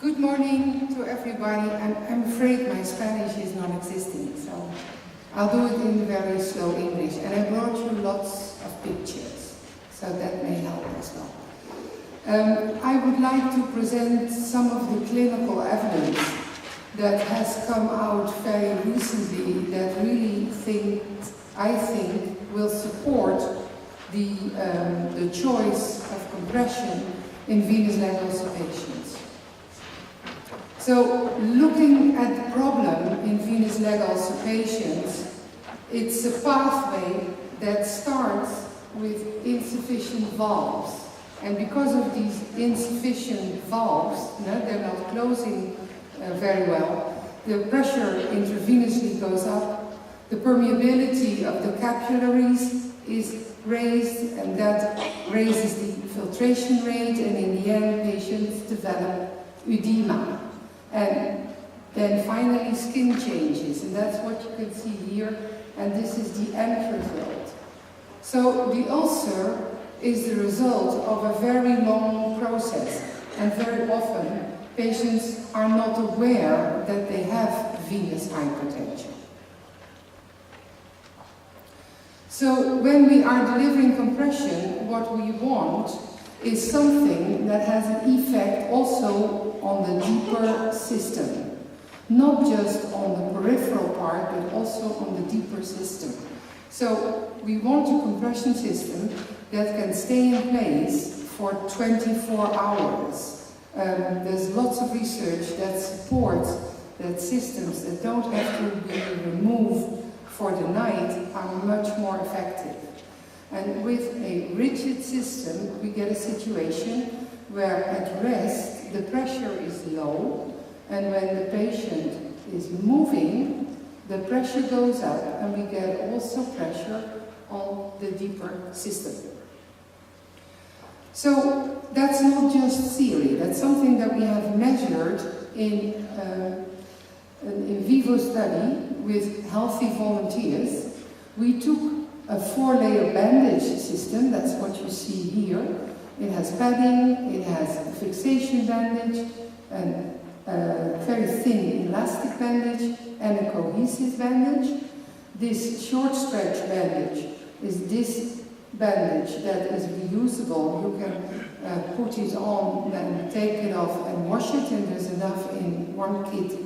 Good morning to everybody. I'm afraid my Spanish is non-existing, so I'll do it in very slow English. And I brought you lots of pictures, so that may help as well. I would like to present some of the clinical evidence that has come out very recently that really I think will support the choice of compression in venous leg ulcer patients. So, looking at the problem in venous leg ulcer patients, it's a pathway that starts with insufficient valves. And because of these insufficient valves, they're not closing very well, the pressure intravenously goes up, the permeability of the capillaries is raised, and that raises the filtration rate, and in the end patients develop edema. And then finally skin changes, and that's what you can see here, and this is the end result. So the ulcer is the result of a very long process, and very often patients are not aware that they have venous hypertension. So when we are delivering compression, what we want is something that has an effect also on the deeper system. Not just on the peripheral part, but also on the deeper system. So we want a compression system that can stay in place for 24 hours. There's lots of research that supports that systems that don't have to be removed for the night are much more effective. And with a rigid system, we get a situation where at rest the pressure is low, and when the patient is moving, the pressure goes up, and we get also pressure on the deeper system. So that's not just theory, that's something that we have measured in an in vivo study with healthy volunteers. We took a 4-layer bandage system, that's what you see here. It has padding, it has a fixation bandage, a very thin elastic bandage, and a cohesive bandage. This short stretch bandage is this bandage that is reusable. You can put it on, then take it off and wash it, and there's enough in one kit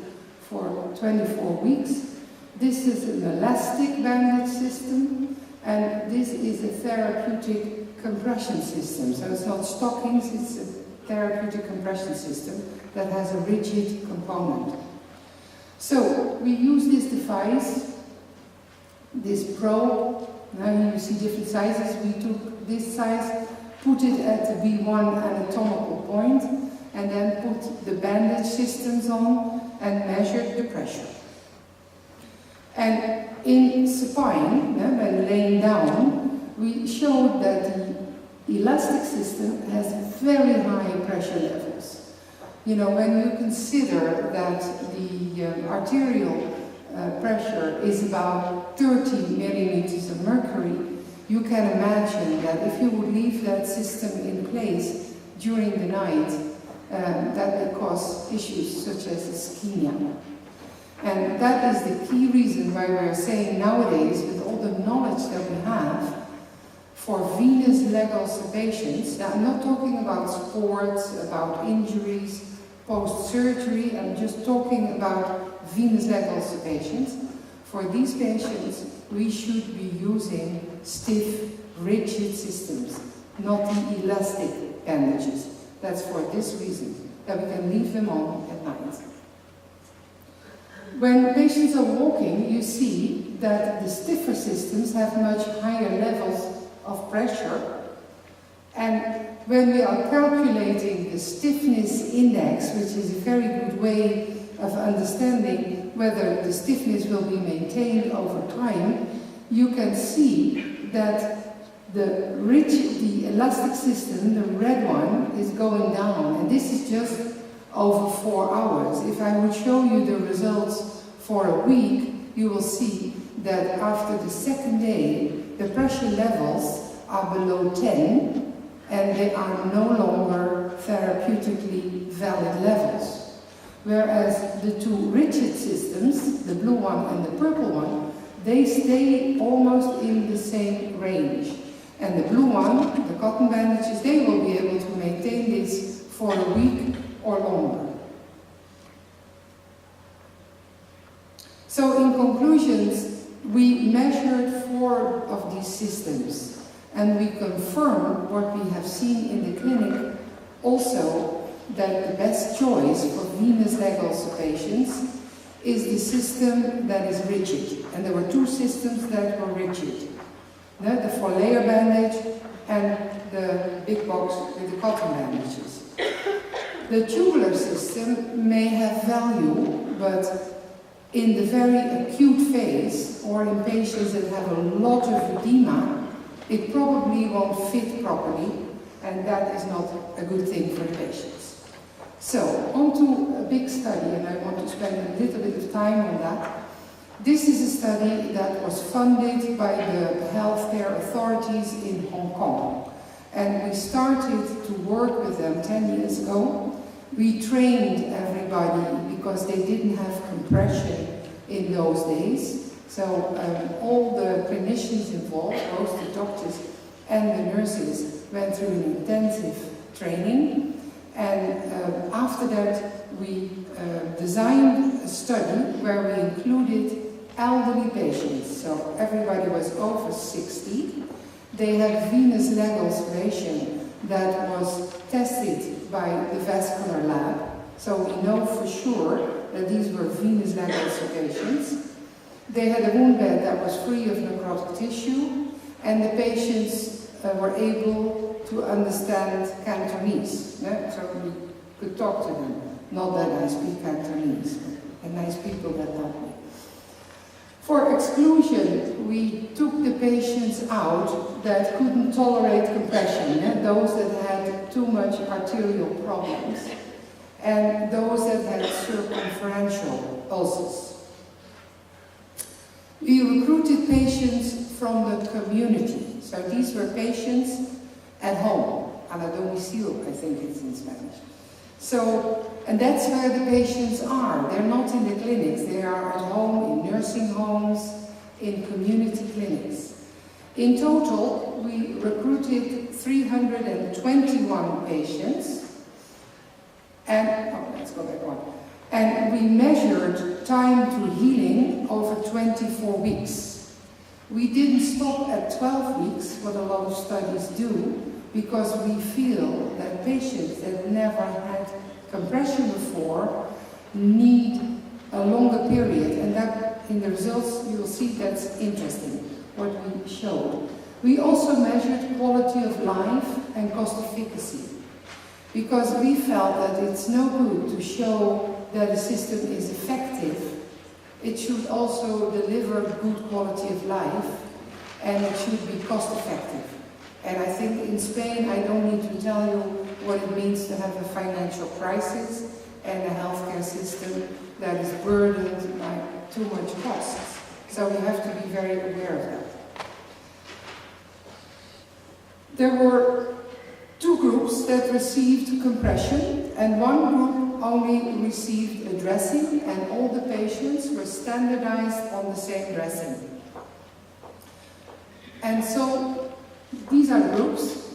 for 24 weeks. This is an elastic bandage system, and this is a therapeutic compression system. So it's not stockings, it's a therapeutic compression system that has a rigid component. So we use this device, this probe. Now you see different sizes. We took this size, put it at the B1 anatomical point, and then put the bandage systems on and measured the pressure. And in supine, when laying down, we showed that the elastic system has very high pressure levels. You know, when you consider that the arterial pressure is about 30 millimeters of mercury, you can imagine that if you would leave that system in place during the night, that would cause issues such as ischemia. And that is the key reason why we're saying nowadays, with all the knowledge that we have, for venous leg ulcer patients, now I'm not talking about sports, about injuries, post-surgery, I'm just talking about venous leg ulcer patients. For these patients, we should be using stiff, rigid systems, not the elastic bandages. That's for this reason, that we can leave them on at night. When patients are walking, you see that the stiffer systems have much higher levels of pressure. And when we are calculating the stiffness index, which is a very good way of understanding whether the stiffness will be maintained over time, you can see that the elastic system, the red one, is going down. And this is just over 4 hours. If I would show you the results for a week, you will see that after the second day, the pressure levels are below 10, and they are no longer therapeutically valid levels. whereas the two rigid systems, the blue one and the purple one, they stay almost in the same range. And the blue one, the cotton bandages, they will be able to maintain this for a week or longer. So in conclusions, we measured 4 of these systems, and we confirmed what we have seen in the clinic also, that the best choice for venous leg ulcer patients is the system that is rigid. And there were 2 systems that were rigid. The 4-layer bandage and the big box with the cotton bandages. The tubular system may have value, but in the very acute phase, or in patients that have a lot of edema, it probably won't fit properly, and that is not a good thing for the patients. So, on to a big study, and I want to spend a little bit of time on that. This is a study that was funded by the healthcare authorities in Hong Kong. And we started to work with them 10 years ago. We trained everybody because they didn't have compression in those days. So all the clinicians involved, both the doctors and the nurses, went through an intensive training. And after that, we designed a study where we included elderly patients. So everybody was over 60. They had venous leg ulceration that was tested by the vascular lab. So we know for sure that these were venous leg ulcer patients. They had a wound bed that was free of necrotic tissue, and the patients were able to understand Cantonese. So we could talk to them. Not that I speak Cantonese, but nice people that helped me. For exclusion, we took the patients out that couldn't tolerate compression, those that had too much arterial problems, and those that had circumferential ulcers. We recruited patients from the community. So these were patients at home, a la domicile, I think it's in Spanish. So, and that's where the patients are. They're not in the clinics. They are at home, in nursing homes, in community clinics. In total, we recruited 321 patients. And, let's go back one. And we measured time to healing over 24 weeks. We didn't stop at 12 weeks, what a lot of studies do, because we feel that patients that never had compression before need a longer period, and that in the results you will see that's interesting, what we showed. We also measured quality of life and cost efficacy, because we felt that it's no good to show that a system is effective. It should also deliver good quality of life, and it should be cost effective. And I think in Spain, I don't need to tell you what it means to have a financial crisis and a healthcare system that is burdened by too much costs. So we have to be very aware of that. There were 2 groups that received compression, and 1 group only received a dressing, and all the patients were standardized on the same dressing. And so these are groups.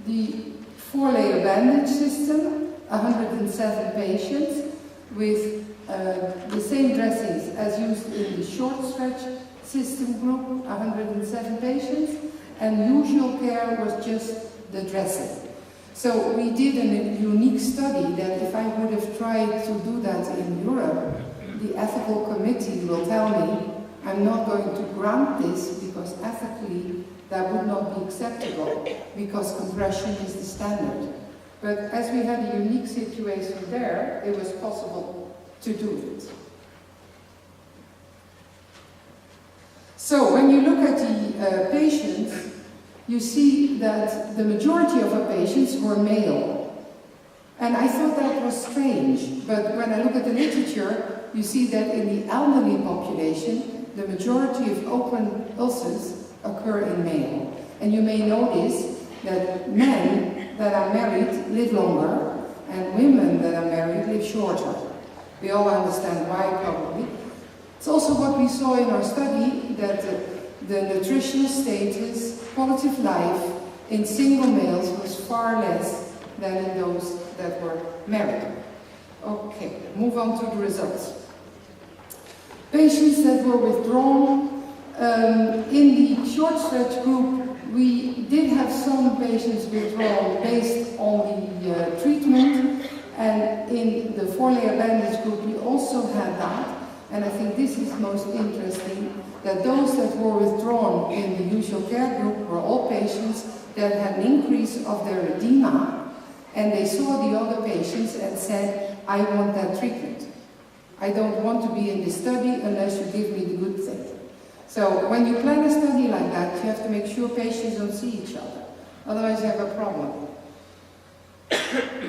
The 4-layer bandage system, 107 patients with the same dressings as used in the short stretch system group, 107 patients, and usual care was just the dressing. So we did a unique study that if I would have tried to do that in Europe, the ethical committee will tell me I'm not going to grant this because ethically that would not be acceptable, because compression is the standard. But as we had a unique situation there, it was possible to do it. So when you look at the patients, you see that the majority of our patients were male. And I thought that was strange, but when I look at the literature, you see that in the elderly population, the majority of open ulcers occur in male. And you may notice that men that are married live longer, and women that are married live shorter. We all understand why, probably. It's also what we saw in our study, that the nutritional status, quality of life in single males was far less than in those that were married. Okay, move on to the results. Patients that were withdrawn, in the short stretch group, we did have some patients withdrawn based on the treatment, and in the 4-layer bandage group we also had that. And I think this is most interesting, that those that were withdrawn in the usual care group were all patients that had an increase of their edema, and they saw the other patients and said, I want that treatment. I don't want to be in this study unless you give me the good thing. So when you plan a study like that, you have to make sure patients don't see each other. Otherwise you have a problem.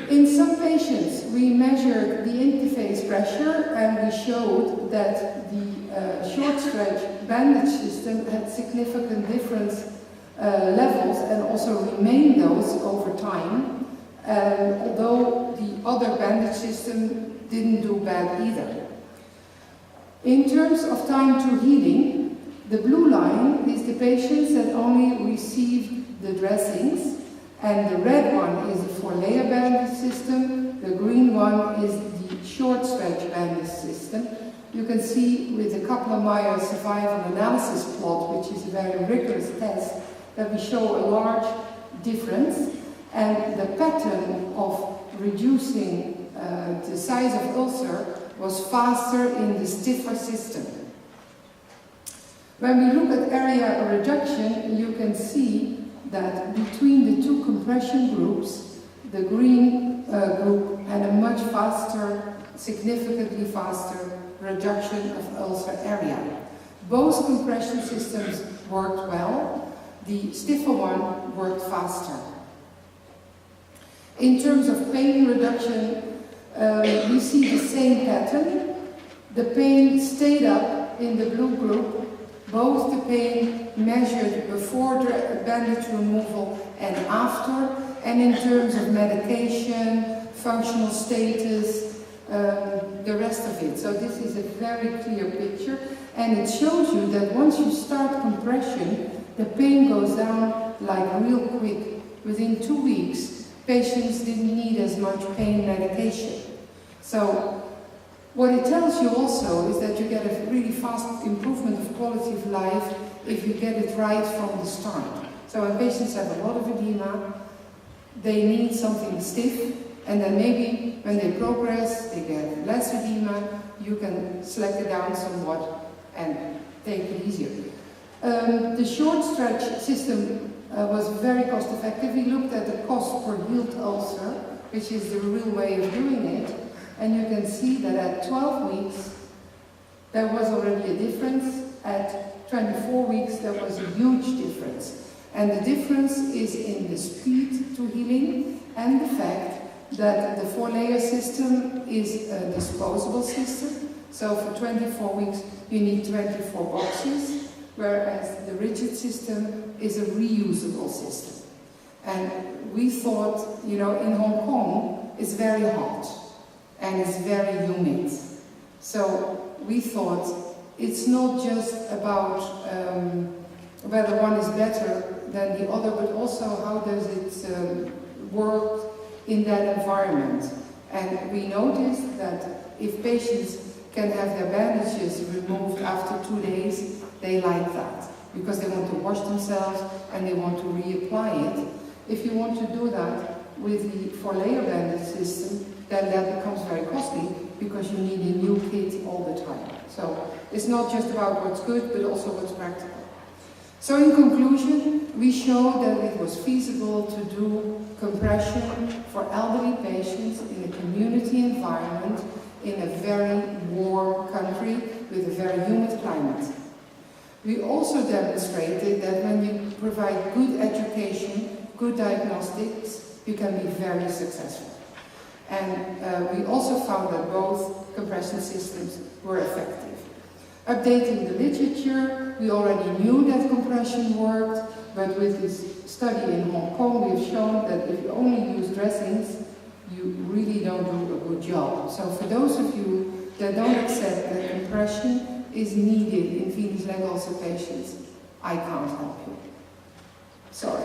In some patients, we measured the interface pressure, and we showed that the short stretch bandage system had significant difference levels and also remained those over time, although the other bandage system didn't do bad either. In terms of time to healing, the blue line is the patients that only received the dressings, and the red one is the 4-layer bandage system, the green one is the short stretch bandage system. You can see with the Kaplan-Meier survival analysis plot, which is a very rigorous test, that we show a large difference, and the pattern of reducing the size of ulcer was faster in the stiffer system. When we look at area reduction, you can see that between the two compression groups, the green group had a much faster, significantly faster reduction of ulcer area. Both compression systems worked well. The stiffer one worked faster. In terms of pain reduction, we see the same pattern. The pain stayed up in the blue group, both the pain measured before the bandage removal and after, and in terms of medication, functional status, the rest of it. So this is a very clear picture, and it shows you that once you start compression, the pain goes down like real quick. Within 2 weeks, patients didn't need as much pain medication. So what it tells you also is that you get a really fast improvement of quality of life if you get it right from the start. So when patients have a lot of edema, they need something stiff, and then maybe when they progress, they get less edema, you can select it down somewhat and take it easier. The short stretch system was very cost effective. We looked at the cost per healed ulcer, which is the real way of doing it. And you can see that at 12 weeks, there was already a difference. At 24 weeks, there was a huge difference. And the difference is in the speed to healing and the fact that the 4-layer system is a disposable system. So for 24 weeks, you need 24 boxes, whereas the rigid system is a reusable system. And we thought, you know, in Hong Kong, it's very hot. And it's very humid. So we thought it's not just about whether one is better than the other, but also how does it work in that environment. And we noticed that if patients can have their bandages removed after 2 days, they like that, because they want to wash themselves and they want to reapply it. If you want to do that with the 4-layer bandage system, then that becomes very costly because you need a new kit all the time. So it's not just about what's good, but also what's practical. So in conclusion, we showed that it was feasible to do compression for elderly patients in a community environment in a very warm country with a very humid climate. We also demonstrated that when you provide good education, good diagnostics, you can be very successful. And we also found that both compression systems were effective. Updating the literature, we already knew that compression worked, but with this study in Hong Kong, we've shown that if you only use dressings, you really don't do a good job. So for those of you that don't accept that compression is needed in venous leg ulcer patients, I can't help you. Sorry.